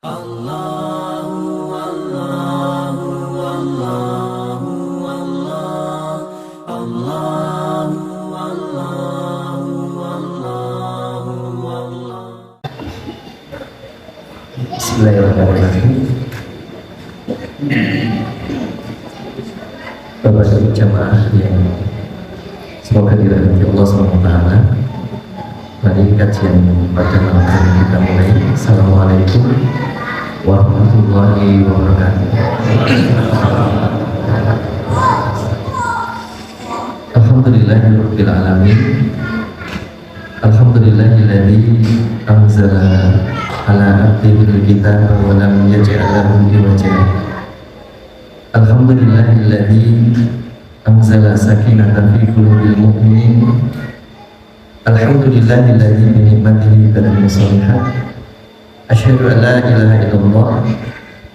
Bismillahirrahmanirrahim. Bapak Ibu jamaah yang semoga dirahmati Allah SWT, mari kajian pada malam hari ini kita mulai. Assalamualaikum warahmatullahi wabarakatuh. Alhamdulillahirabbil alamin. Alhamdulillahilladzi anzala ala abdihil kitaba wa lam yaj'al lahu iwaja. Alhamdulillahilladzi anzala sakinata fi qulubil mu'minin. Alhamdulillahilladzi bi ni'matihi tatimmu shalihat. Asyhadu an la ilaha illallah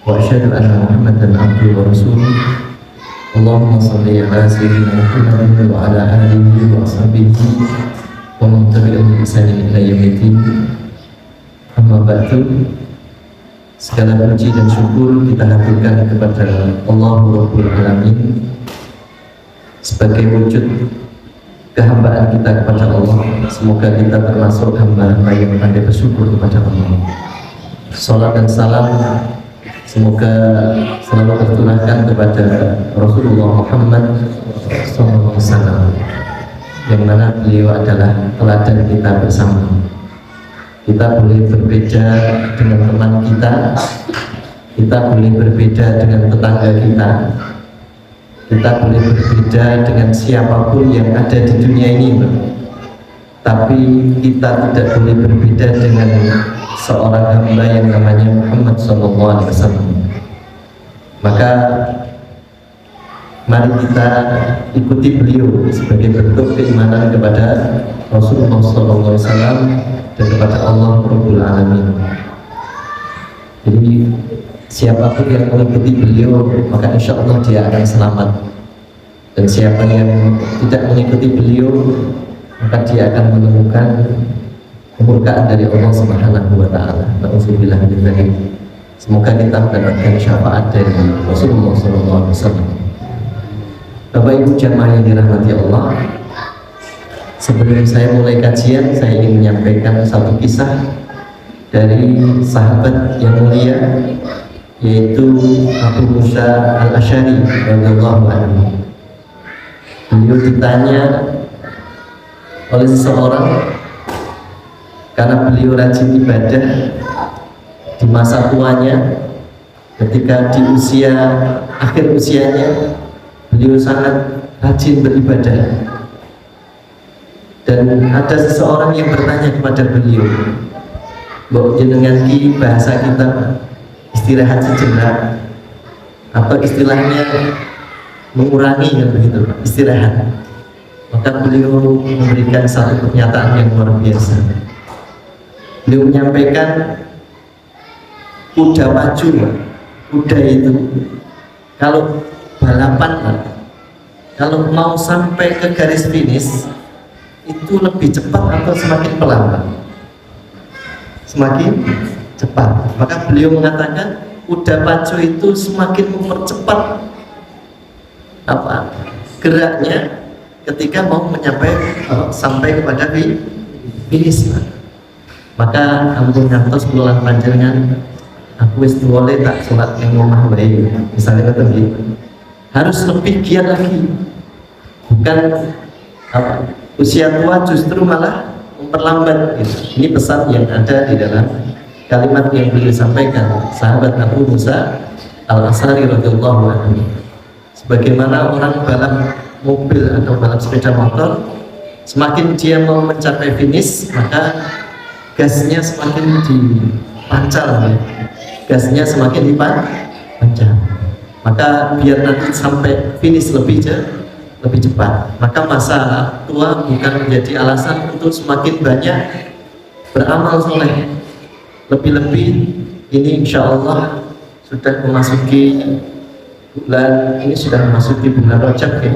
wa asyhadu anna Muhammadan abduhu wa rasuluh. Allahumma shalli ala sayyidina Muhammadin wa ala alihi wa ashabihi wa man tabi'ahum bi ihsanin ila yaumil. Amma ba'du, segala puji dan syukur kita haturkan kepada Allah Rabbul Alamin sebagai wujud kehambaan kita kepada Allah. Semoga kita termasuk hamba-hamba yang pandai bersyukur kepada Allah. Salat dan salam semoga selalu tercurahkan kepada Rasulullah Muhammad SAW, yang mana beliau adalah teladan kita bersama. Kita boleh berbeda dengan teman kita boleh berbeda dengan tetangga kita boleh berbeda dengan siapapun yang ada di dunia ini, tapi kita tidak boleh berbeda dengan seorang hamba yang namanya Muhammad SAW. Maka mari kita ikuti beliau sebagai bentuk keimanan kepada Rasulullah SAW dan kepada Allah Rabbul Alamin. Jadi siapapun yang mengikuti beliau maka insya Allah dia akan selamat, dan siapa yang tidak mengikuti beliau maka dia akan menemukan kemurkaan dari Allah Subhanahu wa Ta'ala. Na'udzubillah min dzalik. Semoga kita mendapatkan syafaat dari Rasulullah SAW. Bapak Ibu jamaah yang dirahmati Allah, sebelum saya mulai kajian, saya ingin menyampaikan satu kisah dari sahabat yang mulia, yaitu Abu Musa al-Asy'ari radhiyallahu anhu. Beliau ditanya oleh seseorang karena beliau rajin ibadah di masa tuanya. Ketika di usia akhir usianya, beliau sangat rajin beribadah. Dan ada seseorang yang bertanya kepada beliau, "Mbok jenengan ki bahasa kita istirahat sejenak, atau istilahnya mengurangi kan begitu, istirahat." Maka beliau memberikan satu pernyataan yang luar biasa. Beliau menyampaikan, kuda pacu, kuda itu kalau balapan, kalau mau sampai ke garis finish itu lebih cepat atau semakin pelan? Semakin cepat. Maka beliau mengatakan kuda pacu itu semakin mempercepat geraknya ketika mau sampai kepada finish. Maka ampun ngantos kula panjenengan, aku wis boleh tak sholat yang omah wae, misalnya gitu. Harus lebih giat lagi, bukan usia tua justru malah memperlambat gitu. Ini pesan yang ada di dalam kalimat yang beliau sampaikan, sahabat Abu Musa al-Asy'ari radhiyallahu anhu. Sebagaimana orang balap mobil atau balap sepeda motor, semakin dia mau mencapai finish maka gasnya semakin dipancar, gasnya semakin dipancar. Maka biar nanti sampai finish lebih cepat. Maka masa tua bukan menjadi alasan untuk semakin banyak beramal soleh. Lebih-lebih ini insya Allah sudah memasuki bulan, ini sudah memasuki bulan Rajab ya.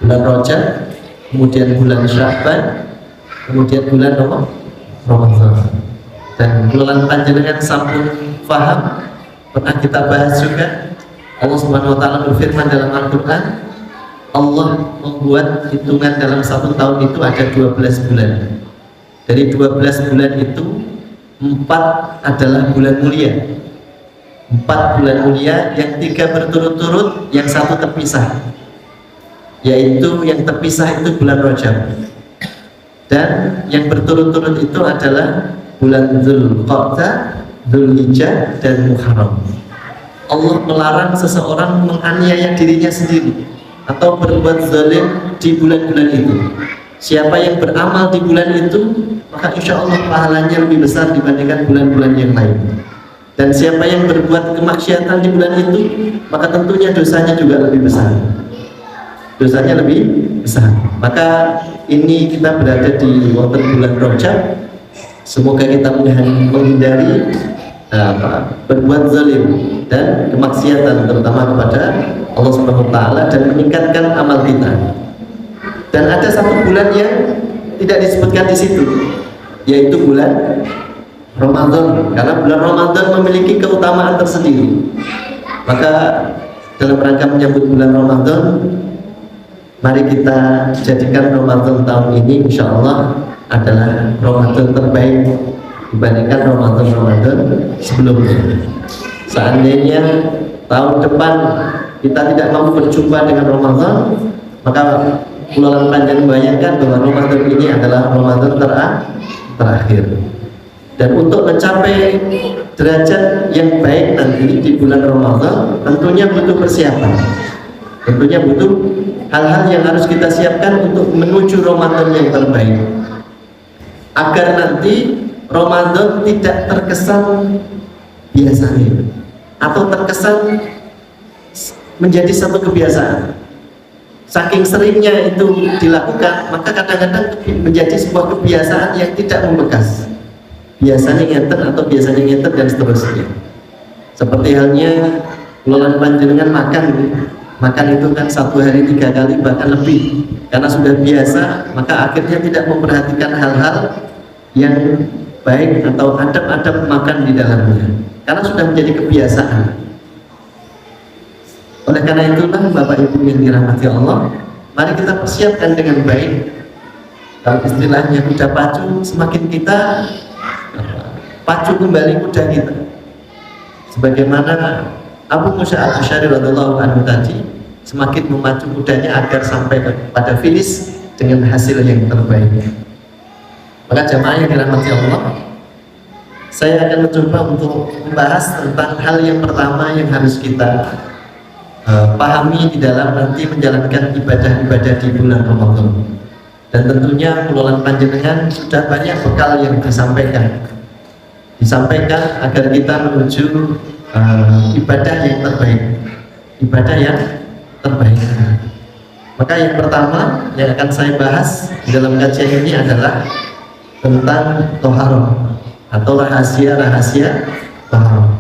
Bulan Rajab, kemudian bulan Sya'ban, kemudian bulan Ramadan. Dan bulan panjenengan sampun paham, pernah kita bahas juga. Allah Subhanahu wa taala berfirman dalam Al-Qur'an, Allah membuat hitungan dalam satu tahun itu ada 12 bulan. Dari 12 bulan itu 4 adalah bulan mulia. 4 bulan mulia, yang 3 berturut-turut, yang 1 terpisah. Yaitu yang terpisah itu bulan Rajab. Dan yang berturut-turut itu adalah bulan Dzulqa'dah, Dzulhijjah, dan Muharram. Allah melarang seseorang menganiaya dirinya sendiri atau berbuat zalim di bulan-bulan itu. Siapa yang beramal di bulan itu, maka insya Allah pahalanya lebih besar dibandingkan bulan-bulan yang lain. Dan siapa yang berbuat kemaksiatan di bulan itu, maka tentunya dosanya juga lebih besar. Dosanya lebih besar. Maka ini kita berada di wonten bulan Rajab. Semoga kita menghindari berbuat zalim dan kemaksiatan, terutama kepada Allah Subhanahu wa taala, dan meningkatkan amal kita. Dan ada satu bulan yang tidak disebutkan di situ, yaitu bulan Ramadan, karena bulan Ramadan memiliki keutamaan tersendiri. Maka dalam rangka menyambut bulan Ramadan, mari kita jadikan Ramadan tahun ini insya Allah adalah Ramadan terbaik dibandingkan Ramadan sebelumnya. Seandainya tahun depan kita tidak mampu berjumpa dengan Ramadan, maka Kulalan Panjang membayangkan bahwa Ramadan ini adalah Ramadan terakhir. Dan untuk mencapai derajat yang baik nanti di bulan Ramadan, tentunya butuh persiapan. Tentunya butuh hal-hal yang harus kita siapkan untuk menuju Ramadan yang terbaik, agar nanti Ramadan tidak terkesan biasanya atau terkesan menjadi satu kebiasaan. Saking seringnya itu dilakukan, maka kadang-kadang menjadi sebuah kebiasaan yang tidak membekas. Biasanya ngeten atau biasanya ngeten dan seterusnya. Seperti halnya Kulalan Panjenengan makan itu kan 1 hari 3 kali bahkan lebih, karena sudah biasa, maka akhirnya tidak memperhatikan hal-hal yang baik atau adab-adab makan di dalamnya, karena sudah menjadi kebiasaan. Oleh karena itulah Bapak Ibu yang dirahmati Allah, mari kita persiapkan dengan baik. Kalau istilahnya kuda pacu, semakin kita pacu kembali kuda kita, sebagaimana Abu Musa al-Asy'ari radhiyallahu anhu tadi semakin memacu kudanya agar sampai pada finish dengan hasil yang terbaik. Maka jamaah yang dirahmati Allah, saya akan mencoba untuk membahas tentang hal yang pertama yang harus kita pahami di dalam nanti menjalankan ibadah-ibadah di bulan Ramadan. Dan tentunya Kulalan Panjenengan sudah banyak bekal yang disampaikan agar kita menuju ibadah yang terbaik, Maka yang pertama yang akan saya bahas di dalam kajian ini adalah tentang toharoh atau rahasia-rahasia toharoh.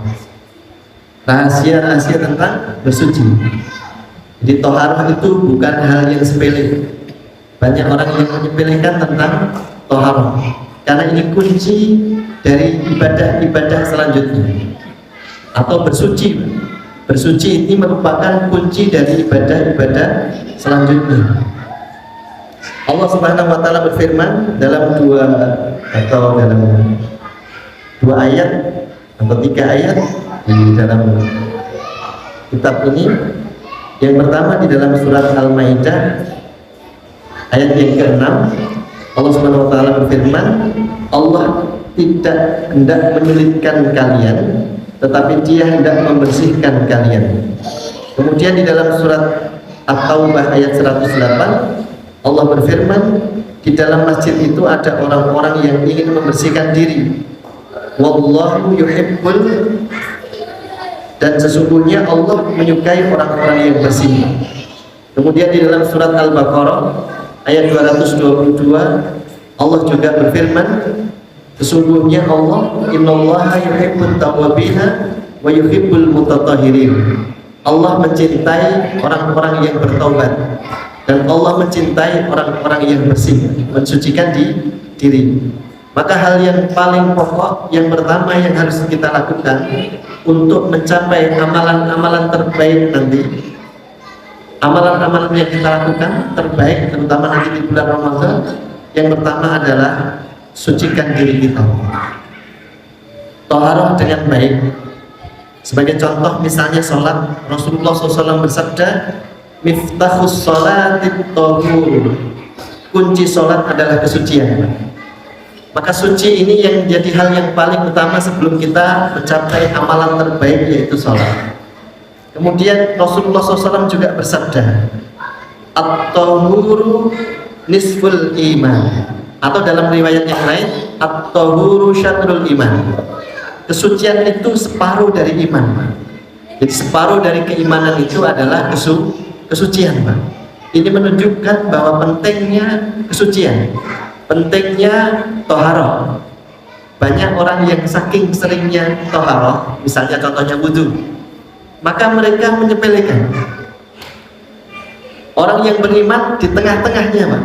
Rahasia-rahasia tentang bersuci. Jadi toharoh itu bukan hal yang sepele. Banyak orang yang menyepelekan tentang toharoh, karena ini kunci dari ibadah-ibadah selanjutnya. Atau bersuci. Bersuci ini merupakan kunci dari ibadah-ibadah selanjutnya. Allah Subhanahu wa taala berfirman dalam dua ayat atau 3 ayat di dalam kitab ini. Yang pertama di dalam surat Al-Maidah ayat yang ke-6, Allah Subhanahu wa taala berfirman, Allah tidak hendak menyulitkan kalian, tetapi Dia hendak membersihkan kalian. Kemudian di dalam surat At-Taubah ayat 108, Allah berfirman, di dalam masjid itu ada orang-orang yang ingin membersihkan diri. Wallahu yuhibbul, dan sesungguhnya Allah menyukai orang-orang yang bersih. Kemudian di dalam surat Al-Baqarah ayat 222, Allah juga berfirman, sesungguhnya Allah, innallaha yuhibbut tawwabina wa yuhibbul mutatahhirin. Allah mencintai orang-orang yang bertaubat, dan Allah mencintai orang-orang yang bersih, mensucikan diri. Maka hal yang paling pokok, yang pertama yang harus kita lakukan untuk mencapai amalan-amalan terbaik nanti, amalan-amalan yang kita lakukan terbaik, terutama nanti di bulan Ramadan, yang pertama adalah sucikan diri kita, thaharah dengan baik. Sebagai contoh misalnya sholat, Rasulullah SAW bersabda, miftahus sholatit thahur, kunci sholat adalah kesucian. Maka suci ini yang jadi hal yang paling utama sebelum kita mencapai amalan terbaik, yaitu sholat. Kemudian Rasulullah SAW juga bersabda, at-tahuru nisful iman, atau dalam riwayat yang lain, at-tahuru syatrul iman. Kesucian itu separuh dari iman. Jadi separuh dari keimanan itu adalah kesucian, Pak. Ini menunjukkan bahwa pentingnya kesucian, pentingnya thaharah. Banyak orang yang saking seringnya thaharah, misalnya contohnya wudu, maka mereka menyepelekan. Orang yang beriman di tengah-tengahnya, Pak,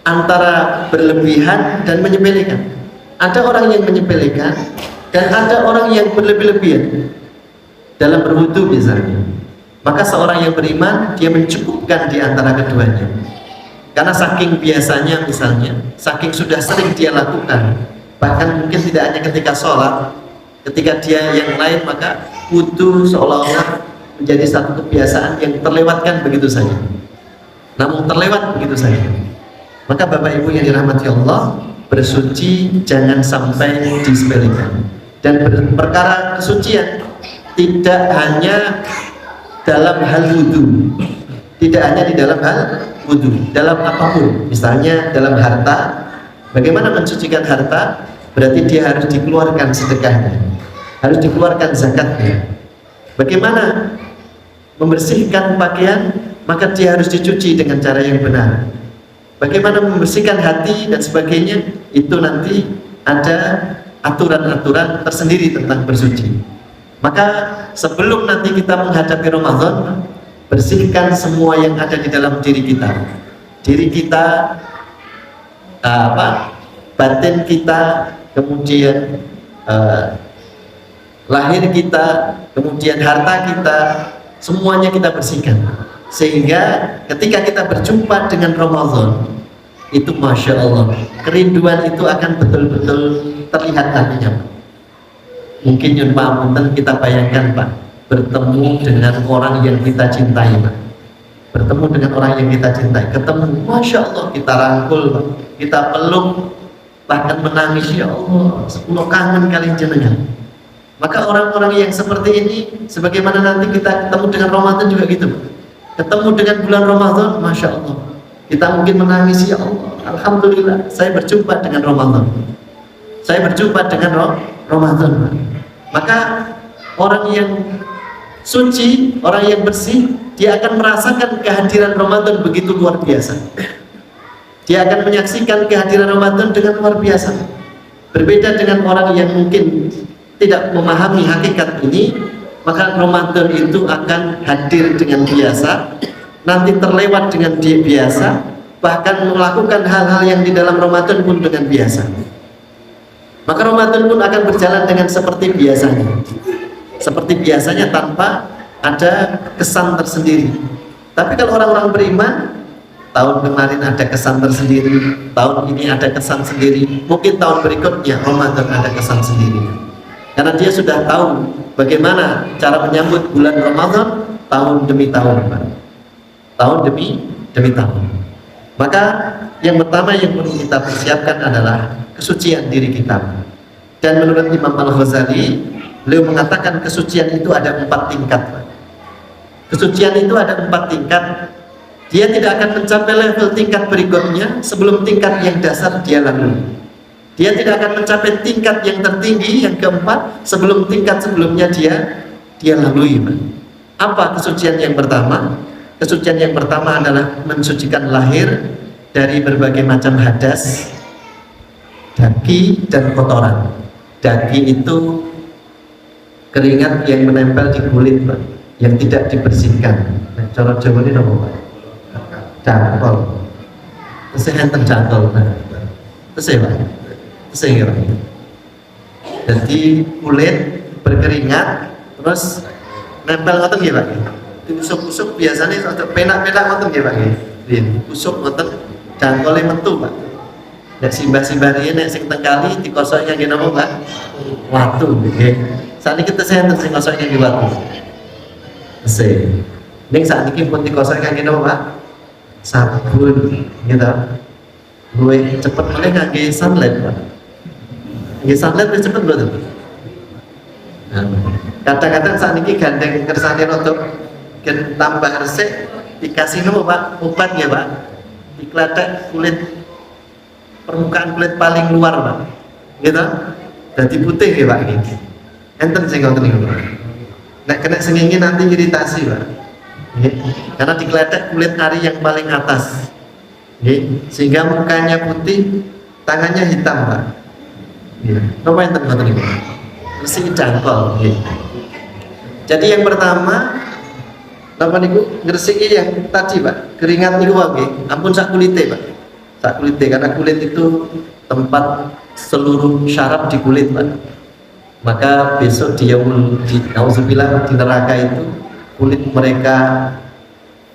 antara berlebihan dan menyepelekan. Ada orang yang menyepelekan dan ada orang yang berlebih-lebihan dalam berwudu misalnya. Maka seorang yang beriman, dia mencukupkan di antara keduanya. Karena saking biasanya misalnya, saking sudah sering dia lakukan, bahkan mungkin tidak hanya ketika sholat, ketika dia yang lain, maka wudu seolah-olah menjadi satu kebiasaan yang terlewatkan begitu saja. Namun terlewat begitu saja. Maka Bapak Ibu yang dirahmati Allah, bersuci jangan sampai disepelekan. Dan perkara kesucian tidak hanya dalam hal wudu, tidak hanya di dalam hal wudu, dalam apapun. Misalnya dalam harta, bagaimana mensucikan harta? Berarti dia harus dikeluarkan sedekahnya, harus dikeluarkan zakatnya. Bagaimana membersihkan pakaian? Maka dia harus dicuci dengan cara yang benar. Bagaimana membersihkan hati dan sebagainya, itu nanti ada aturan-aturan tersendiri tentang bersuci. Maka sebelum nanti kita menghadapi Ramadan, bersihkan semua yang ada di dalam diri kita. Diri kita, batin kita, kemudian lahir kita, kemudian harta kita, semuanya kita bersihkan. Sehingga ketika kita berjumpa dengan Ramadan, itu Masya Allah, kerinduan itu akan betul-betul terlihat nantinya. Mungkin Yun Pak, kita bayangkan Pak, bertemu dengan orang yang kita cintai, Pak. Bertemu dengan orang yang kita cintai, ketemu, Masya Allah, kita rangkul, Pak. Kita peluk, bahkan menangis, ya Allah, sepuluh kangen kali jenengan. Maka orang-orang yang seperti ini, sebagaimana nanti kita ketemu dengan Ramadan juga gitu, Pak. Ketemu dengan bulan Ramadan, Masya Allah, kita mungkin menangis, ya Allah, Alhamdulillah, saya berjumpa dengan Ramadan. Saya berjumpa dengan Ramadan. Maka orang yang suci, orang yang bersih, dia akan merasakan kehadiran Ramadan begitu luar biasa. Dia akan menyaksikan kehadiran Ramadan dengan luar biasa. Berbeda dengan orang yang mungkin tidak memahami hakikat ini, maka Ramadan itu akan hadir dengan biasa, nanti terlewat dengan dia biasa, bahkan melakukan hal-hal yang di dalam Ramadan pun dengan biasa. Maka Ramadan pun akan berjalan dengan seperti biasanya, seperti biasanya tanpa ada kesan tersendiri. Tapi kalau orang-orang beriman, tahun kemarin ada kesan tersendiri, tahun ini ada kesan sendiri, mungkin tahun berikutnya Ramadan ada kesan sendiri. Karena dia sudah tahu bagaimana cara menyambut bulan Ramadan tahun demi tahun, Pak. Tahun demi tahun. Maka yang pertama yang perlu kita persiapkan adalah kesucian diri kita. Dan menurut Imam Al-Ghazali, beliau mengatakan kesucian itu ada 4 tingkat. Kesucian itu ada 4 tingkat. Dia tidak akan mencapai level tingkat berikutnya sebelum tingkat yang dasar dia lalui. Dia tidak akan mencapai tingkat yang tertinggi yang keempat sebelum tingkat sebelumnya dia lalui. Apa kesucian yang pertama? Kesucian yang pertama adalah mensucikan lahir dari berbagai macam hadas, daki dan kotoran. Daki itu keringat yang menempel di kulit, Pak, yang tidak dibersihkan. Cara Jawa ini apa, Pak? Cangkol. Terus enten cangkol, Pak. Terus ya, Pak. sehingga jadi kulit berkeringat terus nempel ngoten nggih Pak. Diusuk-usuk biasanya untuk penak-penak ngoten nggih Pak. Usuk ngoten jangkole metu Pak. Nek simbah-simbah riyen nek sing teng kali dikosoki ngangge napa Pak? Watu nggih. Sakniki tesih enten sing kosoki ngangge watu. Tesih. Ning sakniki pun dikosoki ngangge napa Pak? Sabun gitu. Luwih cepet meneh ngangge sunlight Pak. Nggih sunlight wis cepet mboten? Kadang-kadang sakniki gandeng kersane rada gen tambah resik dikasih napa Pak? Obat nggih Pak. Dikletek kulit permukaan kulit paling luar Pak. Gitu. Dadi putih nggih Pak iki. Enten sing ngoten niku. Nek kena sengenge nanti iritasi Pak. Nggih. Karena dikletek kulit ari yang paling atas. Nggih. Sehingga mukanya putih, tangannya hitam Pak. Nggih. Napa enten ngoten niku? Mesti jangkol nggih. Jadi yang pertama napa niku ngresiki yang tadi Pak, keringat niku nggih. Ampun sak kulite Pak. Sak kulite karena kulit itu tempat seluruh syaraf di kulit Pak. Maka besok di nauzubillah di neraka itu kulit mereka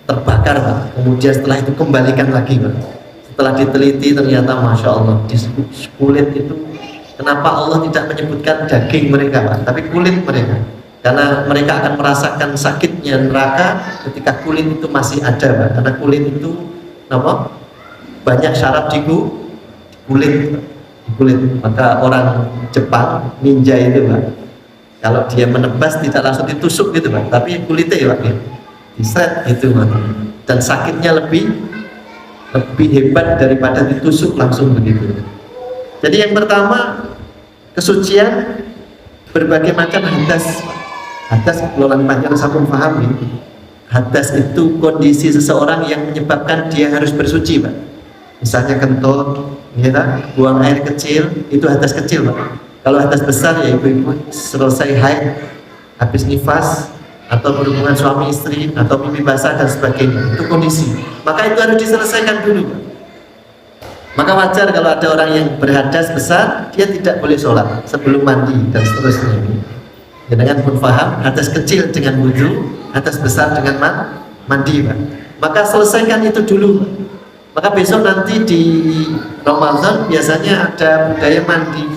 terbakar Pak. Kemudian setelah itu kembalikan lagi Pak. Setelah diteliti ternyata Masya Allah di kulit itu kenapa Allah tidak menyebutkan daging mereka Pak, tapi kulit mereka. Karena mereka akan merasakan sakitnya neraka ketika kulit itu masih ada Pak. Karena kulit itu apa? Banyak syaraf di kulit. Maka orang Jepang ninja itu Pak, kalau dia menebas tidak langsung ditusuk gitu Pak, tapi kulitnya Pak diseret gitu Pak. Dan sakitnya lebih hebat daripada ditusuk langsung begitu. Jadi yang pertama kesucian berbagai macam hadas. Hadas kelolaan panjang sampun paham ini. Hadas itu kondisi seseorang yang menyebabkan dia harus bersuci Pak. Misalnya kentut, ya, buang air kecil, itu hadas kecil Pak. Kalau hadas besar ya ibu-ibu selesai haid, habis nifas, atau berhubungan suami istri, atau mimpi basah dan sebagainya, itu kondisi. Maka itu harus diselesaikan dulu Pak. Maka wajar kalau ada orang yang berhadas besar, dia tidak boleh sholat sebelum mandi dan seterusnya. Dengan pun paham, hadas kecil dengan wudu, hadas besar dengan mandi Pak. Maka selesaikan itu dulu Pak. Maka besok nanti di Ramadan biasanya ada budaya mandi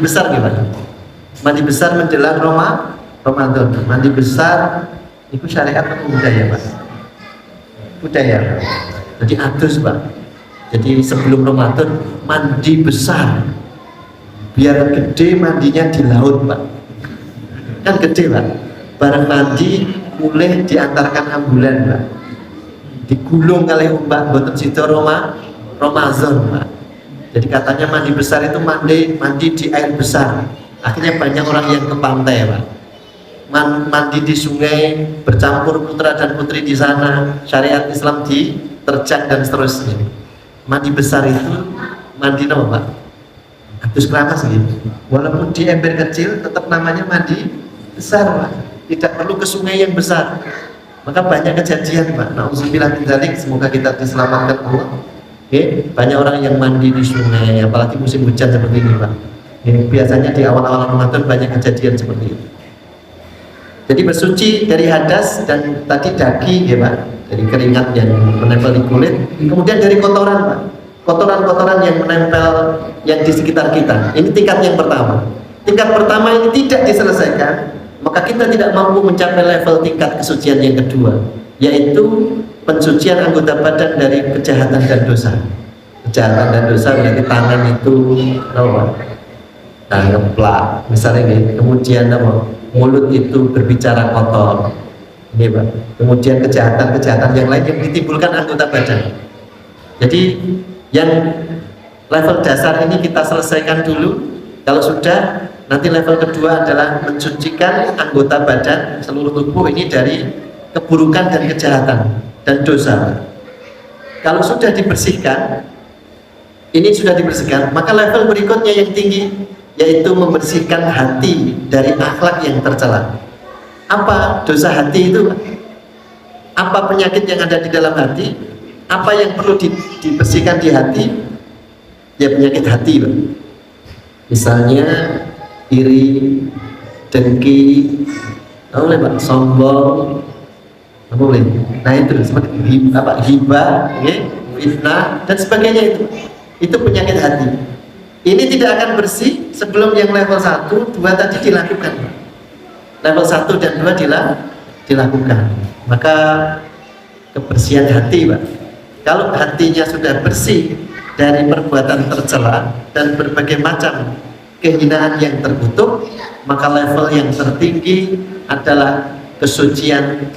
besar gimana? Mandi besar menjelang Ramadan. Mandi besar itu syariat atau budaya Pak? Budaya. Jadi adus Pak. Jadi sebelum Ramadan mandi besar. Biar gede mandinya di laut Pak. Kan gede Pak. Bareng mandi boleh diantarkan ambulan Pak. Digulung kali ombak boten sida Ramadan Pak. Jadi katanya mandi besar itu mandi di air besar. Akhirnya banyak orang yang ke pantai Pak. Mandi di sungai, bercampur putra dan putri di sana. Syariat Islam diterjang dan seterusnya. Mandi besar itu mandi apa Pak? Adus keramas gitu. Walaupun di ember kecil tetap namanya mandi besar Pak. Tidak perlu ke sungai yang besar. Maka banyak kejadian Pak. Nauzubillah min dzalik, semoga kita diselamatkan Allah. Oke, banyak orang yang mandi di sungai, apalagi musim hujan seperti ini Pak. Biasanya di awal-awal Ramadan banyak kejadian seperti itu. Jadi bersuci dari hadas dan tadi daging ya Pak, dari keringat yang menempel di kulit, kemudian dari kotoran Pak, kotoran-kotoran yang menempel yang di sekitar kita. Ini tingkat yang pertama. Tingkat pertama ini tidak diselesaikan, maka kita tidak mampu mencapai level tingkat kesucian yang kedua, yaitu pensucian anggota badan dari kejahatan dan dosa. Kejahatan dan dosa berarti tangan itu ngeplak misalnya gitu. Kemudian mulut itu berbicara kotor ini Pak. Kemudian kejahatan-kejahatan yang lain yang ditimbulkan anggota badan. Jadi yang level dasar ini kita selesaikan dulu. Kalau sudah, nanti level kedua adalah mensucikan anggota badan seluruh tubuh ini dari keburukan dan kejahatan dan dosa. Kalau sudah dibersihkan, ini sudah dibersihkan, maka level berikutnya yang tinggi, yaitu membersihkan hati dari akhlak yang tercela. Apa dosa hati itu? Apa penyakit yang ada di dalam hati? Apa yang perlu dibersihkan di hati? Ya penyakit hati, Pak. Misalnya iri, dengki, apa boleh Pak, sombong, apa boleh. Nah itu seperti hibah, ya, fitnah dan sebagainya itu penyakit hati. Ini tidak akan bersih sebelum yang level 1, 2 tadi dilakukan. Level 1 dan 2 dilakukan. Maka kebersihan hati, Pak. Kalau hatinya sudah bersih dari perbuatan tercela dan berbagai macam kehinaan yang terkutuk, maka level yang tertinggi adalah kesucian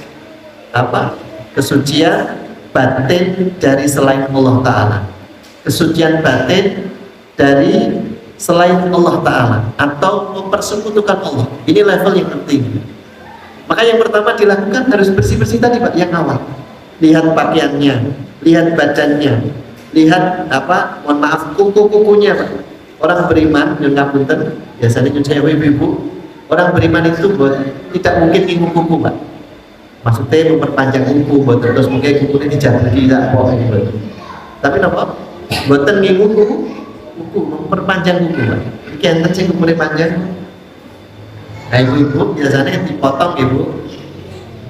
kesucian batin dari selain Allah Ta'ala. Kesucian batin dari selain Allah Ta'ala atau mempersekutukan Allah. Ini level yang tertinggi. Maka yang pertama dilakukan harus bersih-bersih tadi, Pak, yang awal. Lihat pakaiannya, lihat badannya, lihat mohon maaf, kuku-kukunya, Pak. Orang beriman, nyun ngapunten, biasanya nyun saya ibu, orang beriman itu tidak mungkin ngingu kuku, Pak. Maksudnya memperpanjang kuku, terus mungkin kukunya dijatuhi tidak boleh. Tapi apa? Boten ngingu kuku, memperpanjang kuku, Pak. Iki enten sing kukunya panjang. Nah, ibu biasanya dipotong,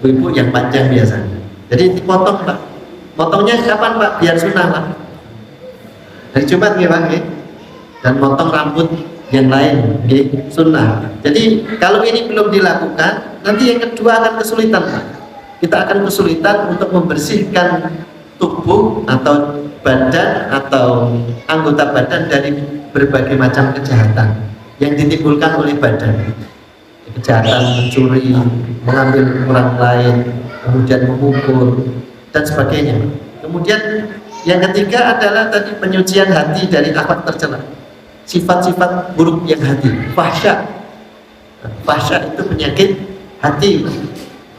ibu yang panjang biasanya. Jadi dipotong, Pak. Potongnya kapan, Pak? Biar sunnah, Pak. Hari Jumat ya, Pak, ya. Dan potong rambut yang lain, ya, sunnah. Jadi kalau ini belum dilakukan, nanti yang kedua akan kesulitan, Pak. Kita akan kesulitan untuk membersihkan tubuh atau badan atau anggota badan dari berbagai macam kejahatan yang ditimbulkan oleh badan. Kejahatan mencuri, mengambil orang lain, kemudian memukul dan sebagainya. Kemudian yang ketiga adalah tadi penyucian hati dari akhlak tercela, sifat-sifat buruk yang hati, fahsya. Fahsya itu penyakit hati.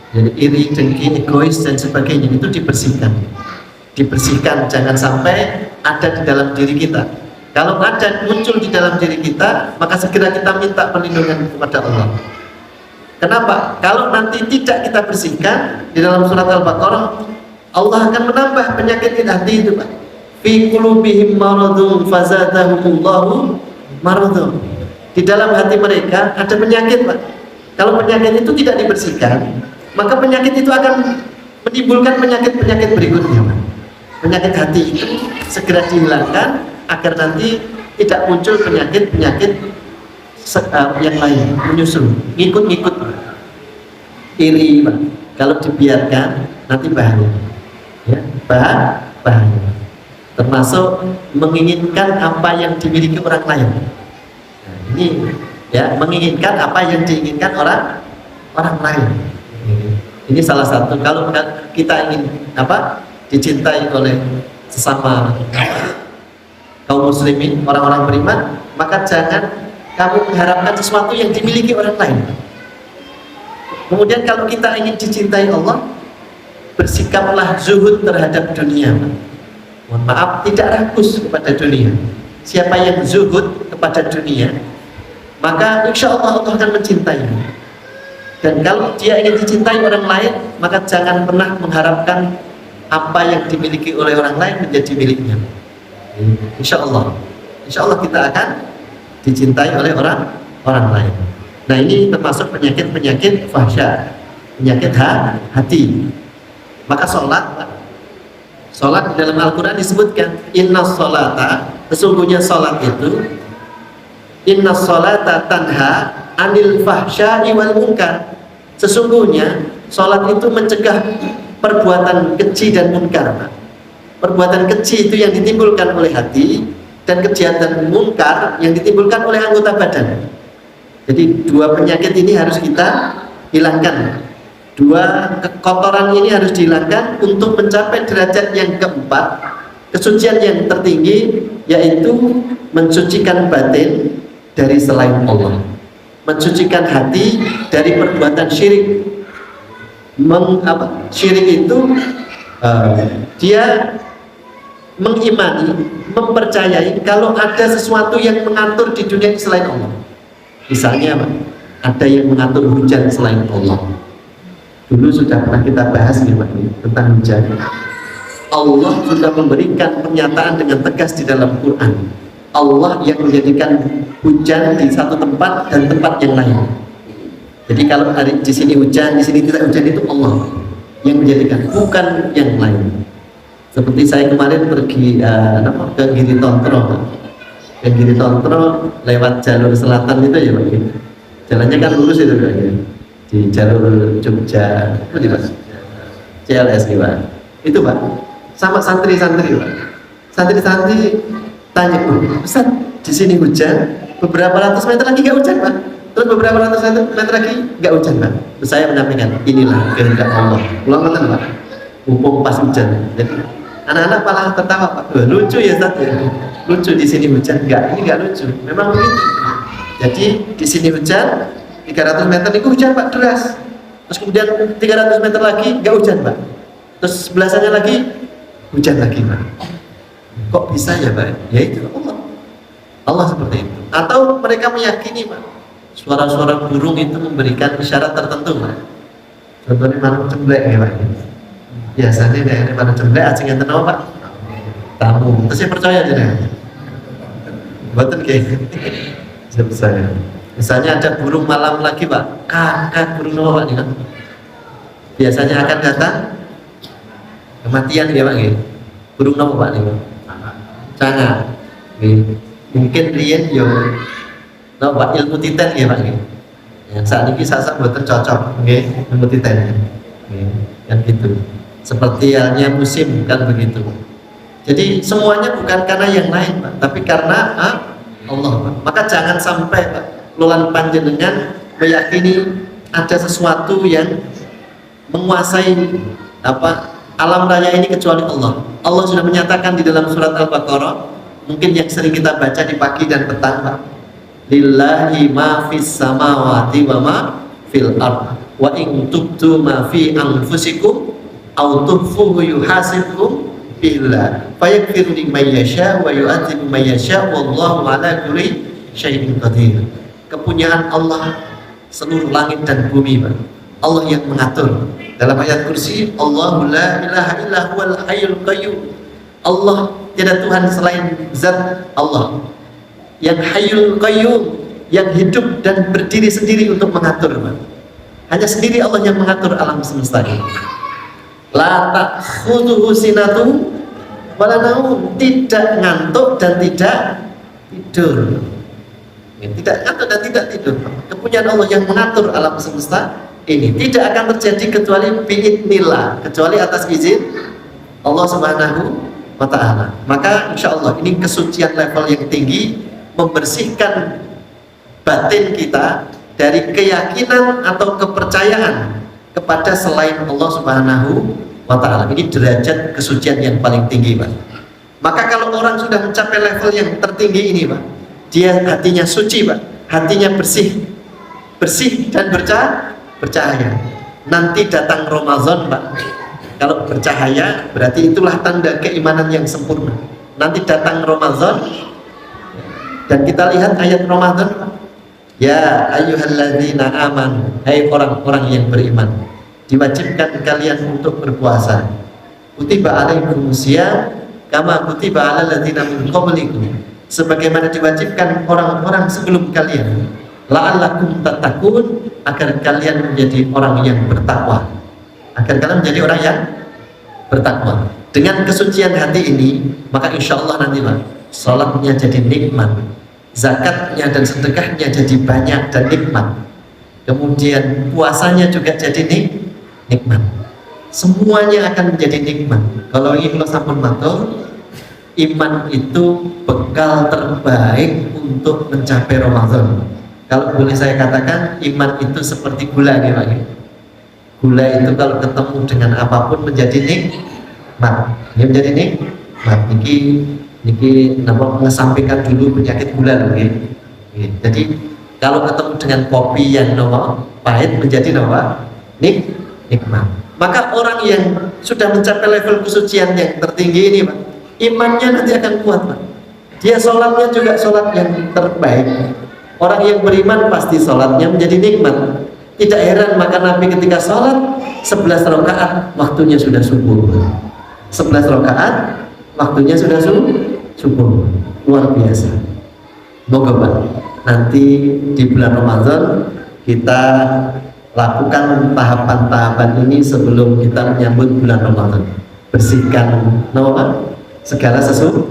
Jadi iri, dengki, egois dan sebagainya itu dibersihkan. Dibersihkan, jangan sampai ada di dalam diri kita. Kalau ada muncul di dalam diri kita, maka segera kita minta perlindungan kepada Allah. Kenapa? Kalau nanti tidak kita bersihkan, di dalam surat Al-Baqarah Allah akan menambah penyakit hati itu, Pak. Fi qulubihim maradun fazadahumullahu maradun. Di dalam hati mereka ada penyakit, Pak. Kalau penyakit itu tidak dibersihkan, maka penyakit itu akan menimbulkan penyakit-penyakit berikutnya, Pak. Penyakit hati itu segera dihilangkan agar nanti tidak muncul penyakit-penyakit yang lain menyusul, ngikut-ngikut. Iri, Pak. Kalau dibiarkan nanti bahaya, ya, bahaya. Termasuk menginginkan apa yang dimiliki orang lain. Nah, ini ya, menginginkan apa yang diinginkan orang lain. Ini salah satu. Kalau kita ingin dicintai oleh sesama kaum muslimin, orang-orang beriman, maka jangan kamu mengharapkan sesuatu yang dimiliki orang lain. Kemudian kalau kita ingin dicintai Allah, bersikaplah zuhud terhadap dunia. Mohon maaf, tidak rakus kepada dunia. Siapa yang zuhud kepada dunia, maka insya Allah Allah akan mencintainya. Dan kalau dia ingin dicintai orang lain, maka jangan pernah mengharapkan apa yang dimiliki oleh orang lain menjadi miliknya. Insya Allah kita akan dicintai oleh orang lain. Nah, ini termasuk penyakit-penyakit fahsya, penyakit hati. Maka sholat di dalam Al-Quran disebutkan inna sholata, sesungguhnya sholat itu inna sholata tanha anil fahsya'i wal munkar. Sesungguhnya sholat itu mencegah perbuatan keji dan munkar, Pak. Perbuatan keji itu yang ditimbulkan oleh hati, dan kejahatan munkar yang ditimbulkan oleh anggota badan. Jadi dua penyakit ini harus kita hilangkan. Dua kekotoran ini harus dihilangkan untuk mencapai derajat yang keempat, kesucian yang tertinggi, yaitu mensucikan batin dari selain Allah, mensucikan hati dari perbuatan syirik. Syirik itu dia mengimani, mempercayai kalau ada sesuatu yang mengatur di dunia selain Allah. Misalnya, ada yang mengatur hujan selain Allah. Dulu sudah pernah kita bahas nih, Pak, tentang hujan. Allah sudah memberikan pernyataan dengan tegas di dalam Quran Allah yang menjadikan hujan di satu tempat dan tempat yang lain. Jadi kalau hari di sini hujan, di sini tidak hujan, itu Allah yang menjadikan, bukan yang lain. Seperti saya kemarin pergi ke Giri Tontro, lewat jalur selatan itu ya Pak. Jalannya kan lurus itu Pak, di jalur Jogja, apa di Pak? CLS Pak. Itu Pak, sama santri-santri Pak. Santri-santri tanya, Ustaz, di sini hujan, beberapa ratus meter lagi nggak hujan Pak. Terus beberapa ratus meter lagi nggak hujan Pak. Terus saya menyampaikan, inilah kehendak Allah. Ulang kata Pak, mumpung pas hujan. Jadi anak-anak malah tertawa Pak. Lucu ya Ustaz ya. Lucu di sini hujan, ini nggak lucu. Memang begitu. Jadi di sini hujan, 300 meter itu hujan Pak deras. Terus kemudian 300 meter lagi nggak hujan Pak. Terus sebelasannya lagi hujan lagi Pak. Kok bisa ya Pak? Ya itu Allah seperti itu. Atau mereka meyakini Pak, suara-suara burung itu memberikan isyarat tertentu Pak. Contohnya manuk cemblek ya Pak. Biasanya daerah manuk cemblek asing yang tenang Pak. Tamu. Terus saya percaya aja deh. Betul kayak saya. Misalnya ada burung malam lagi Pak, kakak burung apa Pak nih kan? Biasanya akan datang kematian ya Pak nih. Burung apa Pak nih? Canga. Mungkin riyen yo Pak ilmu titen ya Pak nih. Yang saat ini saya buatan cocok, ilmu titen. Kan gitu. Seperti halnya musim kan begitu. Jadi semuanya bukan karena yang lain Pak, tapi karena Allah Pak. Maka jangan sampai Pak lulan panjenengan meyakini ada sesuatu yang menguasai alam raya ini kecuali Allah. Allah sudah menyatakan di dalam surat Al-Baqarah, mungkin yang sering kita baca di pagi dan petang Pak. Lillahi ma fis samawati wa ma fil ard wa in tubtu ma fi anfusikum aw tukhfuhu yuhasibkum billah fayaghfiru liman yasha wa yu'adzibu man yasha wallahu ala kulli syai'in qadir. Kepunyaan Allah seluruh langit dan bumi Pak. Allah yang mengatur. Dalam ayat kursi, Allahu la ilaha illa huwal hayyul qayyum. Allah tidak Tuhan selain zat Allah yang hayyul qayyum, yang hidup dan berdiri sendiri untuk mengatur Pak. Hanya sendiri Allah yang mengatur alam semesta ini. La ta'khudhuhu sinatun wala naum, tidak ngantuk dan tidak tidur. Tidak ngantuk dan tidak tidur. Kepunyaan Allah yang mengatur alam semesta ini tidak akan terjadi kecuali biidznillah, kecuali atas izin Allah Subhanahu wa ta'ala. Maka insya Allah ini kesucian level yang tinggi, membersihkan batin kita dari keyakinan atau kepercayaan kepada selain Allah Subhanahu wa ta'ala. Ini derajat kesucian yang paling tinggi Pak. Maka kalau orang sudah mencapai level yang tertinggi ini Pak, dia hatinya suci Pak, hatinya bersih dan bercahaya. Nanti datang Ramadan Pak, kalau bercahaya berarti itulah tanda keimanan yang sempurna. Nanti datang Ramadan dan kita lihat ayat Ramadan Pak. Ya ayyuhalladzina amanu, hai orang-orang yang beriman, diwajibkan kalian untuk berpuasa. Kutiba alaikumusiyam kama kutiba alal ladzina min qablikum, sebagaimana diwajibkan orang-orang sebelum kalian, la'allakum tattaqun, agar kalian menjadi orang yang bertakwa. Agar kalian menjadi orang yang bertakwa. Dengan kesucian hati ini, maka insya Allah nanti Pak, salatnya jadi nikmat, zakatnya dan sedekahnya jadi banyak dan nikmat, kemudian puasanya juga jadi nikmat. Semuanya akan menjadi nikmat. Kalau ikhlas sampun matur, iman itu bekal terbaik untuk mencapai Ramadan. Kalau boleh saya katakan, iman itu seperti gula nih Pak. Gula itu kalau ketemu dengan apapun menjadi nikmat. Ini menjadi nikmat. Niki mengesampingkan dulu penyakit gula loh ya. Jadi kalau ketemu dengan kopi yang pahit menjadi nikmat. Maka orang yang sudah mencapai level kesucian yang tertinggi ini Pak, imannya nanti akan kuat Pak. Dia sholatnya juga sholat yang terbaik. Orang yang beriman pasti sholatnya menjadi nikmat. Tidak heran maka Nabi ketika sholat 11 rakaat waktunya sudah subuh. 11 rakaat waktunya sudah subuh. luar biasa. Moga Pak, nanti di bulan Ramadan kita lakukan tahapan-tahapan ini sebelum kita menyambut bulan Ramadan. Bersihkan segala sesuatu.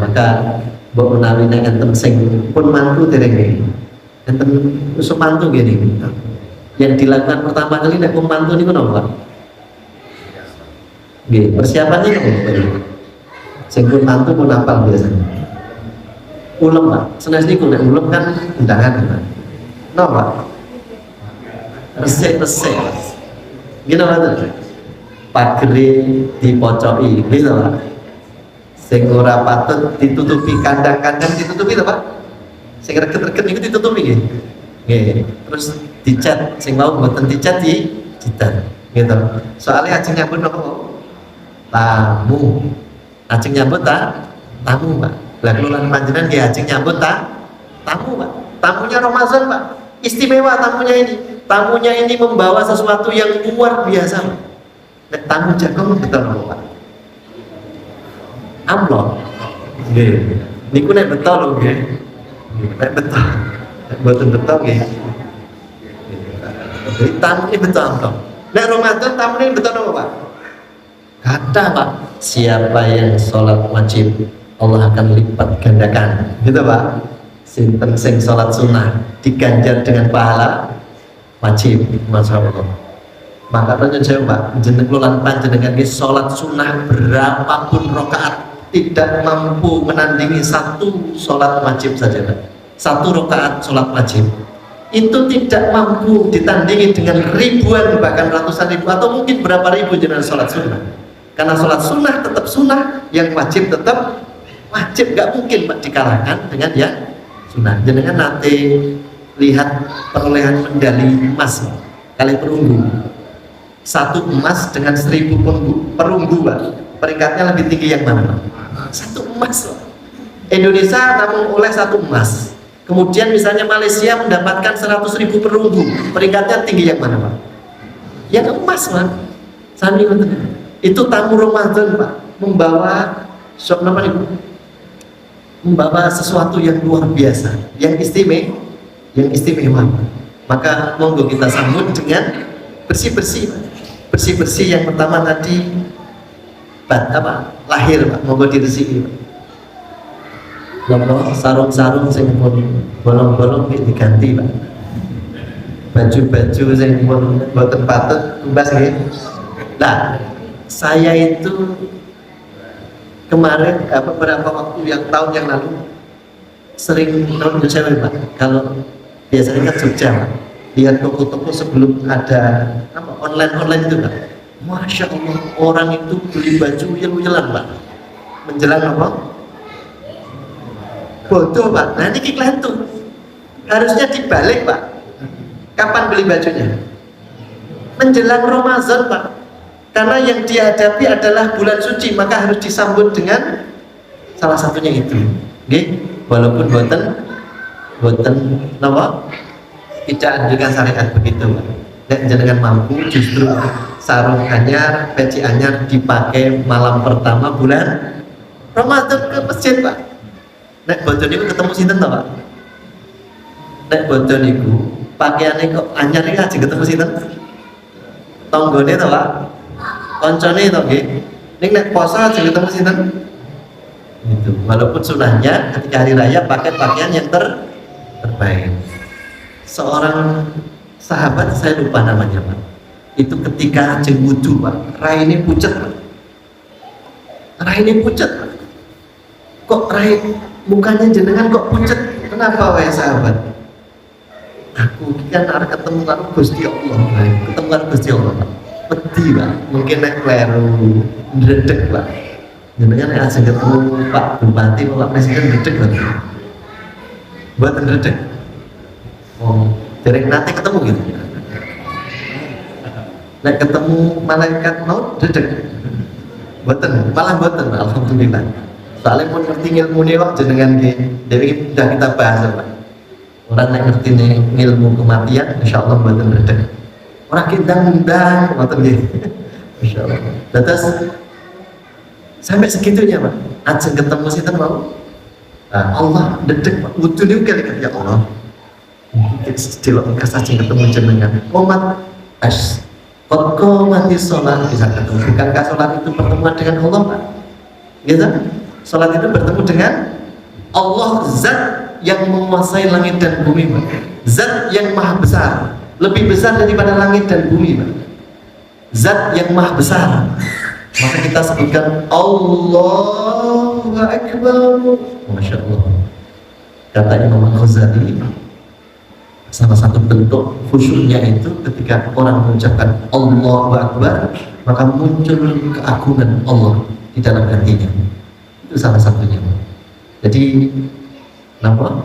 Maka mbok menawi nek enten sing pun mantu dereng iki. Enten usum mantu gini. Yang dilakukan pertama kali nek pun mantu niku napa, Pak? Nggih, persiapannya napa? Sing pun mantu pun apal biasanya. Ulem, Pak. Senes niku nek ulem kan undangan, Pak. Napa? Resik-resik. Gini Pak. Pagere dipocoki, gitu Pak. Sing ora patut ditutupi, kandang-kandang ditutupi to Pak. Sing reget-reget niku ditutupi nggih. Nggih. Terus dicat, sing mau mboten dicat dicat. Gitu. Soalnya ajeng nyambut napa? Tamu. Ajeng nyambut tamu, Pak. Lah kula panjenengan nggih ajeng nyambut tamu, Pak. Tamunya Ramadan, Pak. Istimewa tamunya ini. Tamunya ini membawa sesuatu yang luar biasa. Nek tamu jagung betul napa, Pak? Amplop. Nggih. Niku nek betul lho nggih. Nek betul. Nek mboten betul nggih. Jadi tamu ini betul amplop. Nek Ramadan tamu ini betul napa, Pak? Kata Pak, siapa yang sholat wajib Allah akan lipat gandakan, gitu Pak. Sinten sing sholat sunnah diganjar dengan pahala wajib, masya Allah. Maka tanya jawab Pak, jeneng lan panjenengan ki sholat sunnah berapapun rakaat tidak mampu menandingi satu sholat wajib saja Pak. Satu rakaat sholat wajib itu tidak mampu ditandingi dengan ribuan bahkan ratusan ribu atau mungkin berapa ribu jenengan sholat sunnah. Karena sholat sunnah tetap sunnah, yang wajib tetap wajib, gak mungkin Pak dikalahkan dengan yang sunnah. Jenengan nanti lihat perolehan medali emas kali perunggu, satu emas dengan 1000 perunggu Pak. Peringkatnya lebih tinggi yang mana Pak? Satu emas Pak. Indonesia namun oleh satu emas. Kemudian misalnya Malaysia mendapatkan 100.000 perunggu. Peringkatnya tinggi yang mana Pak? Yang emas Pak. Sami itu tamu Ramadan Pak, membawa membawa sesuatu yang luar biasa, yang istimewa. Maka monggo kita sambut dengan bersih-bersih yang pertama tadi lahir Pak, monggo diresiki Pak. Sarung-sarung sing pun bolong-bolong diganti Pak. Baju-baju sing pun boten patut tumbas nggih. Nah, saya itu kemarin beberapa waktu tahun yang lalu sering nonton cewek Pak. Kalau biasanya kan Jogja Pak, lihat toko-toko sebelum ada online itu Pak. Masya Allah, orang itu beli baju uyel-uyelan Pak. Menjelang apa? Bodoh Pak. Nah ini iklan tuh harusnya dibalik Pak. Kapan beli bajunya? Menjelang Ramadan Pak. Karena yang dihadapi adalah bulan suci, maka harus disambut dengan salah satunya itu. Okay? Walaupun boten napa tidak anjurkan syariat begitu. Nek jenengan mampu justru sarung anyar, peci anyar dipakai malam pertama bulan Ramadan ke masjid Pak. Nek boten niku ketemu sinten to Pak? Nek boten niku pakaiane kok anyar iki ajeng ketemu sinten? Tonggone to Pak? Koncone to nggih. Ning nek poso aja ketemu sinten? Itu. Walaupun sunahnya ketika hari raya pakai pakaian yang terbaik. Seorang sahabat, saya lupa namanya Pak. Itu ketika ajeng wudu Pak, raine pucet Pak. Raine pucet Pak. Kok mukanya jenengan kok pucet? Kenapa wae sahabat? Aku kan arep ketemu karo Gusti Allah. Ketemu karo Gusti Allah Pak. Peti Pak, mungkin nek kleru ndredeg Pak. Jenengan nek ajeng ketemu Pak Bupati, Pak Presiden ndredeg Pak. Buat ndredeg. Oh, derek nanti ketemu gitu. Nek ketemu malaikat maut ndredeg. Malah boten alhamdulillah. Soalnya pun ngerti ilmu nih Pak jenengan nggih. Jadi sudah kita bahas Pak. Orang nek ngerti ilmu kematian, insyaallah boten ndredeg. Orang kindang-kindang, ngoten nggih. Masyaallah. Terus sampai segitunya Pak. Ajeng ketemu sinten mau? Allah dedek wudu niku kali ya Allah. Delok kasajeng ketemu jenengan. Qomat mati sholat bisa ketemu. Bukankah sholat itu pertemuan dengan Allah, Pak? Gitu? Sholat itu bertemu dengan Allah, zat yang menguasai langit dan bumi, Pak. Zat yang maha besar, lebih besar daripada langit dan bumi, Pak. Zat yang maha besar. Maka kita sebutkan Allahu Akbar. Masya Allah. Kata Imam Ghazali, salah satu bentuk khusyuknya itu ketika orang mengucapkan Allahu Akbar, maka muncul keagungan Allah di dalam hatinya. Itu salah satunya. Jadi kenapa?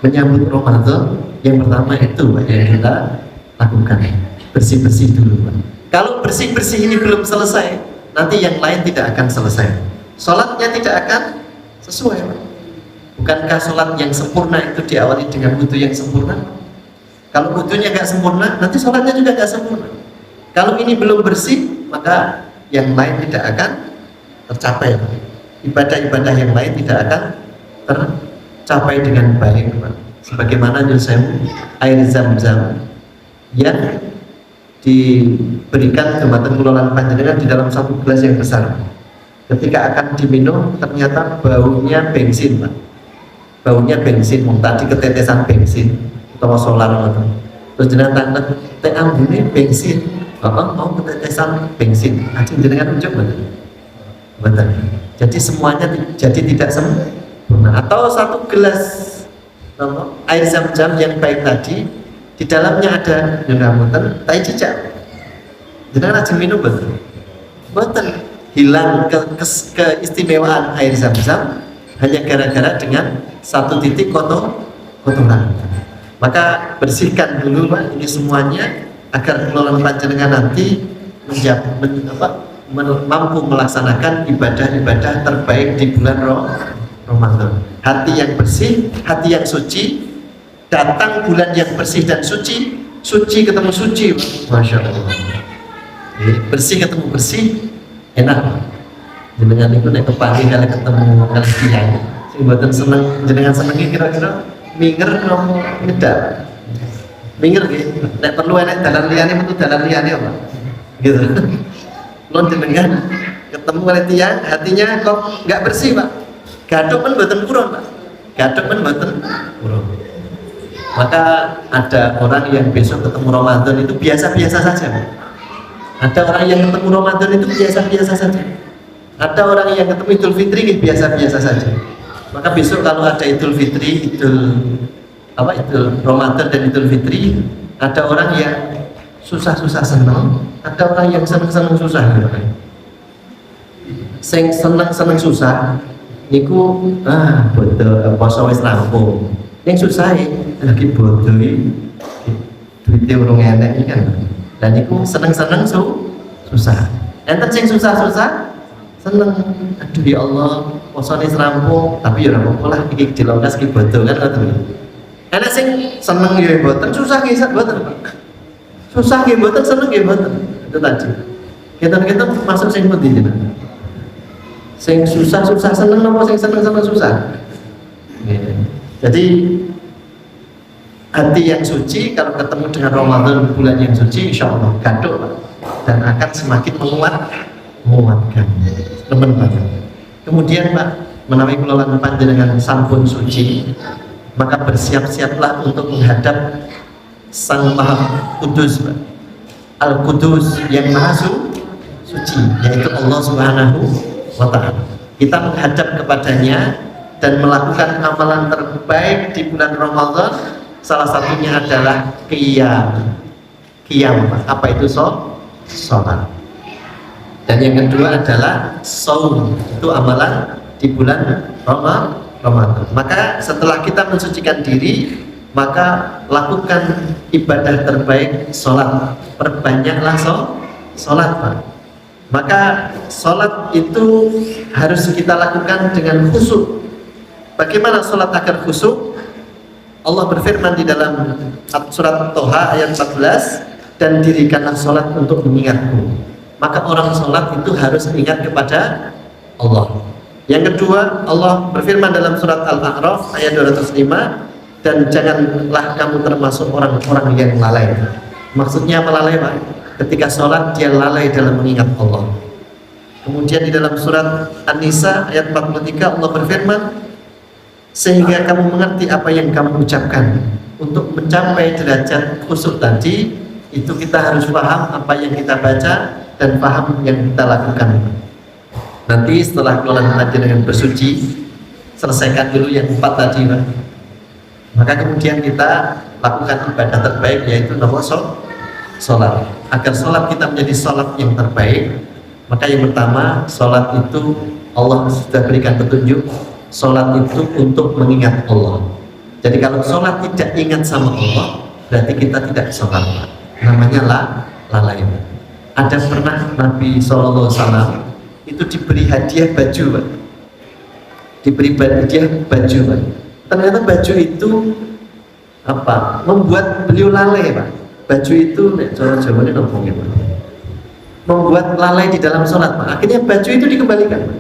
Menyambut Ramadan yang pertama itu yang kita lakukan, bersih-bersih dulu, Pak. Kalau bersih-bersih ini belum selesai, nanti yang lain tidak akan selesai. Sholatnya tidak akan sesuai, Pak. Bukankah sholat yang sempurna itu diawali dengan wudu yang sempurna? Kalau wudunya nggak sempurna, nanti sholatnya juga nggak sempurna. Kalau ini belum bersih, maka yang lain tidak akan tercapai. Ibadah-ibadah yang lain tidak akan tercapai dengan baik, Pak. Sebagaimana air zam-zam yang diberikan ke mata kulolan panjenengan di dalam satu gelas yang besar. Ketika akan diminum, ternyata baunya bensin, Pak. Baunya bensin, tadi ketetesan bensin atau solar atau terus jenengan tanda teh ambune bensin, mau ketetesan bensin, aja jenengan unjuk betul. Jadi semuanya jadi tidak sempurna. Atau satu gelas air zam-zam yang baik tadi, di dalamnya ada nyungamutan, tai cicak, jenengan aja minum betul, hilang keistimewaan air zam-zam hanya gara-gara dengan satu titik kotoran. Maka bersihkan dulu, Pak, ini semuanya agar kelolaan panjenengan nanti mampu melaksanakan ibadah-ibadah terbaik di bulan Ramadan. Hati yang bersih, hati yang suci, datang bulan yang bersih dan suci, suci ketemu suci, Masya Allah. Bersih ketemu bersih, enak. Jenengan itu nek kepagi kali ketemu kali tiyang sing mboten seneng, jenengan senengi kira-kira minger nopo nyedak. Minger nggih, nek perlu enek dalan liyane metu dalan liyane apa? Gitu. Lon jenengan ketemu kali tiyang hatinya kok enggak bersih, Pak. Gathuk men mboten purun, Pak. Gathuk men mboten purun. Maka ada orang yang besok ketemu Ramadan itu biasa-biasa saja, Pak. Ada orang yang ketemu Ramadan itu biasa-biasa saja. Ada orang yang ketemu Idul Fitri biasa-biasa saja. Maka besok kalau ada Idul Fitri, Idul Ramadan dan Idul Fitri, ada orang yang susah-susah senang, ada orang yang senang-senang susah. Sing senang-senang susah, niku bodoh poso wis rampung. Yang susah lagi bodoh duitnya urung enek iki kan. Dan niku senang-senang susah. Enten sing susah-susah seneng, aduh ya Allah, posone rampung, tapi ya rampung lah, iki dilongkas iki bodoh kan ngoten. Ana sing seneng ya mboten, susah nggih mboten, Pak. Susah nggih mboten, seneng nggih mboten. Itu tadi. Kita masuk sing pundi jenengan? Sing susah-susah seneng apa sing seneng-seneng susah? Jadi hati yang suci kalau ketemu dengan Ramadan bulan yang suci, insya Allah gaduh, Pak, dan akan semakin menguatkan. Teman banget. Kemudian, Pak, menawi kelolaan panjenengan sampun suci, maka bersiap-siaplah untuk menghadap Sang Maha Kudus, Pak. Al-Kudus yang Maha Suci, yaitu Allah Subhanahu wa Ta'ala. Kita menghadap kepadanya dan melakukan amalan terbaik di bulan Ramadan. Salah satunya adalah qiyam. Apa itu sholat? Dan yang kedua adalah shaum, itu amalan di bulan Ramadan. Maka setelah kita mensucikan diri, maka lakukan ibadah terbaik, sholat. Perbanyaklah sholat, Pak. Maka sholat itu harus kita lakukan dengan khusyuk. Bagaimana sholat agar khusyuk? Allah berfirman di dalam surat Toha ayat 14, dan dirikanlah sholat untuk mengingatku. Maka orang sholat itu harus ingat kepada Allah. Yang kedua, Allah berfirman dalam surat Al-A'raf ayat 205, dan janganlah kamu termasuk orang-orang yang lalai. Maksudnya apa lalai, Pak? Ketika sholat dia lalai dalam mengingat Allah. Kemudian di dalam surat An-Nisa ayat 43 Allah berfirman, sehingga kamu mengerti apa yang kamu ucapkan. Untuk mencapai derajat khusyuk tadi, itu kita harus paham apa yang kita baca dan paham yang kita lakukan. Nanti setelah kelolaan hati dengan bersuci, selesaikan dulu yang 4 tadi, Pak. Maka kemudian kita lakukan ibadah terbaik, yaitu nomor sholat. Agar sholat kita menjadi sholat yang terbaik, maka yang pertama, sholat itu Allah sudah berikan petunjuk, sholat itu untuk mengingat Allah. Jadi kalau sholat tidak ingat sama Allah, berarti kita tidak sholat, namanya lalai. Ada pernah Nabi SAW itu diberi hadiah baju, Pak. Diberi hadiah baju, Pak. Ternyata baju itu apa? Membuat beliau lalai, Pak. Baju itu Jawa ini nopo gitu. Membuat lalai di dalam sholat, Pak. Akhirnya baju itu dikembalikan, Pak.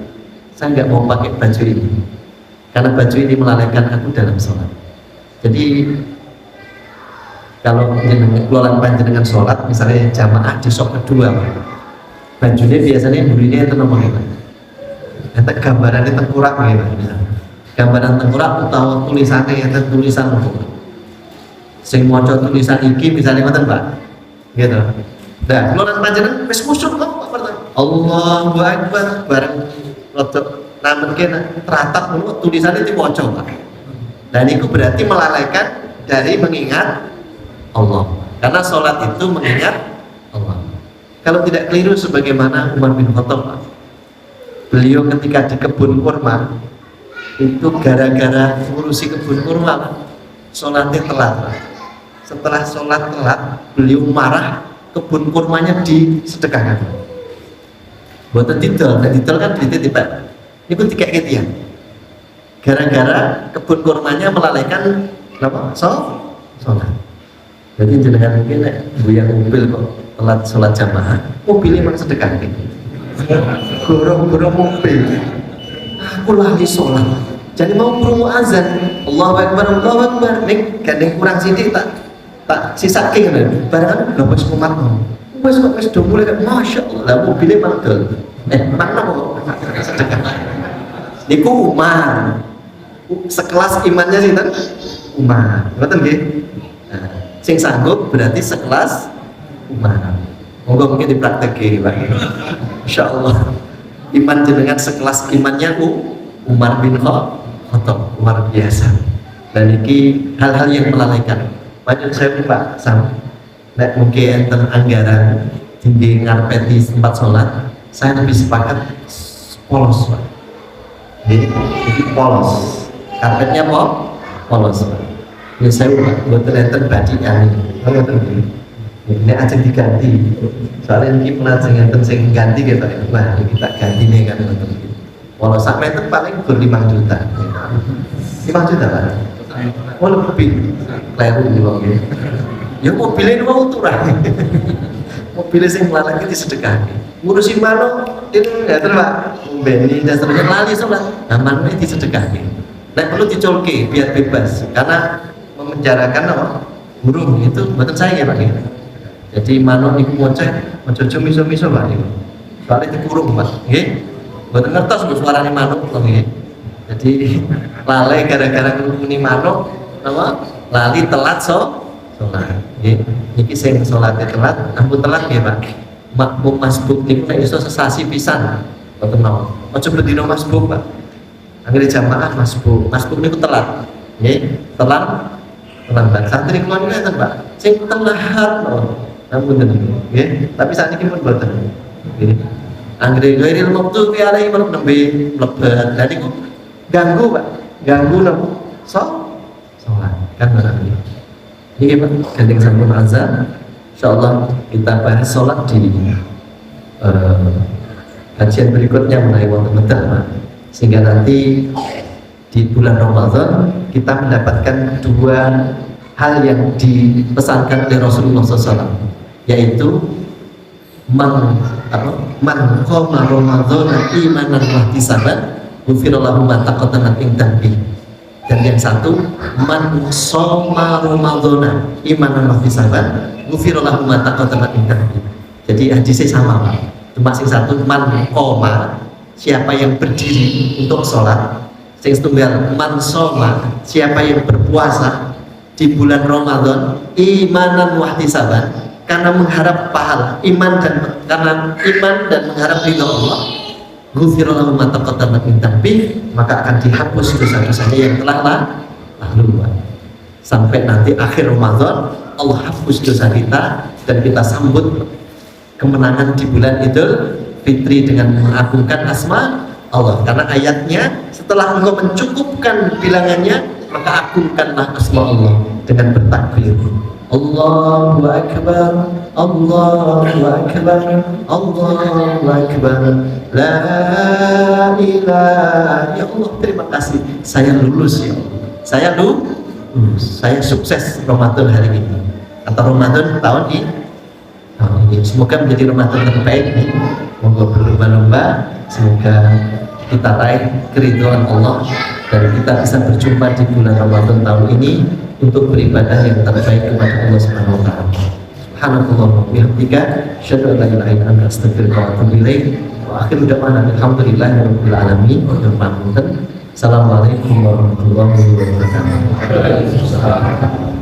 Saya nggak mau pakai baju ini karena baju ini melalaikan aku dalam sholat. Jadi kalau kelolaan panjenengan sholat, misalnya jamaah di sok kedua, Pak, bajunya biasanya belinya itu nomor lima. Itu gambarannya tengkorak gitu, misalnya. Gambaran tengkorak atau tulisannya itu tulisan apa? Sing maca tulisan iki misalnya ngoten, Pak. Gitu. Nah, kelolaan panjenengan wis khusyuk kok, Pak. Allahu Akbar bareng rodok namun kena teratap tulisannya dimaca, Pak. Dan itu berarti melalaikan dari mengingat Allah. Karena sholat itu mengingat Allah. Kalau tidak keliru sebagaimana Umar bin Khattab, Pak. Beliau ketika di kebun kurma itu gara-gara ngurusi kebun kurma, Pak, sholatnya telat, Pak. Setelah sholat telat, beliau marah, kebun kurmanya disedekahkan. Buatan didol, dan didol kan duitnya Pak. Ini pun tiga ketian. Gara-gara kebun kurmanya melalaikan apa? Sholat. Jadi jenengan mungkin buyang mobil kok telat sholat jamaah, mobilnya memang sedekah gitu. Gorong-gorong mobil, aku lali sholat. Jadi mau promo azan, Allahu Akbar, Allahu Akbar. Nih gandeng kurang sidik tak sisa king kan? Barang nggak pas kumat mau. Wes kok wes do mulai, masya Allah, lah mobilnya mangdol. Mana kok sedekah? Niku Umar. Sekelas imannya sih kan Umar, betul nggih? Nah, sing sanggup berarti sekelas Umar. Monggo mungkin dipraktekke, Pak. Insyaallah iman jenengan sekelas imannya Umar bin Khattab, luar biasa. Dan ini hal-hal yang melalaikan. Padahal saya Pak Sam, nek mungkin enten anggaran tinggi ngarpeti tempat sholat, saya lebih sepakat polos, Pak. Jadi polos. Karpetnya polos. Ini saya buat enten badian ini. Ini aja diganti. Soalnya ini pernah sing ganti gitu. Wah, ini kita ganti nih kan. Polos sampai itu paling ber 5 juta. 5 juta, Pak. Oh, lebih. Kleru loh. Ya mobilnya ini mau turah. Mobilnya sing melalui disedekah. Ngurusin mana? Itu nggak terus, Pak. Beni dan seterusnya lali sholat. Nah, mana ini disedekah. Nah, perlu dicolke biar bebas karena memenjarakan apa? Burung itu buatan saya ya, Pak. Jadi manuk niku moceh, mojo miso-miso, Pak. Soalnya dikurung, Pak. Nggih. Mboten ngertos kok suarane manuk kok nggih. Jadi lalai gara-gara ngrungokne manuk apa? Lali telat sholat. Nggih. Niki sing salate telat, ampun telat nggih, Pak. Makmum masbuk niku nek iso sesasi pisan. Mboten mau. Aja bledino masbuk, Pak. Akhirnya jamaah masbuk niku telat, nggih, terlambat. Santri kula niku enten, Pak, sing telat loh, namun nggih, tapi saat ini pun boten, nggih. Anggere gairil waktu ki alai nembe mlebet, dadi ku ganggu, Pak, ganggu nopo? Sholat, kan barang ini. Nggih, Pak, gandeng sampun azan, insyaallah kita bahas sholat di kajian berikutnya mengenai wonten medal, Pak. Sehingga nanti di bulan Ramadan kita mendapatkan 2 hal yang dipesankan oleh Rasulullah SAW, yaitu man qama Ramadan imanan wa ihtisaban ghufirallahu ma taqaddama min dzambi. Dan yang satu, man shoma ramadhana imanan wa ihtisaban ghufirallahu ma taqaddama min dzambi. Jadi hadisnya sama Pak. Cuma sing satu man qoma, siapa yang berdiri untuk sholat. Sing setunggal man shoma, siapa yang berpuasa di bulan Ramadan imanan wa ihtisaban, karena mengharap pahala, karena iman dan mengharap ridha Allah, ghufirallahu ma taqaddama min dzambi, maka akan dihapus dosa-dosanya yang telah lalu. Sampai nanti akhir Ramadan Allah hapus dosa kita dan kita sambut kemenangan di bulan Idul Fitri dengan mengagungkan asma Allah. Karena ayatnya, setelah engkau mencukupkan bilangannya, maka agungkanlah asma Allah dengan bertakbir. Allahu Akbar, Allahu Akbar, Allahu Akbar, La ilaha. Ya Allah, terima kasih, saya lulus ya Allah. Saya lulus, saya sukses Ramadan hari ini atau Ramadan tahun ini. Semoga menjadi Ramadan terbaik nih. Moga berlomba-lomba, semoga kita raih keridhaan Allah dan kita bisa berjumpa di bulan Ramadan tahun ini untuk beribadah yang terbaik kepada Allah Subhanahu wa taala. Subhanallah wa bihamdika, asyhadu an la ilaha illa anta, astaghfiruka wa atubu ilaik. Wa akhiru da'wana alhamdulillahirabbil alamin. Assalamualaikum warahmatullahi wabarakatuh.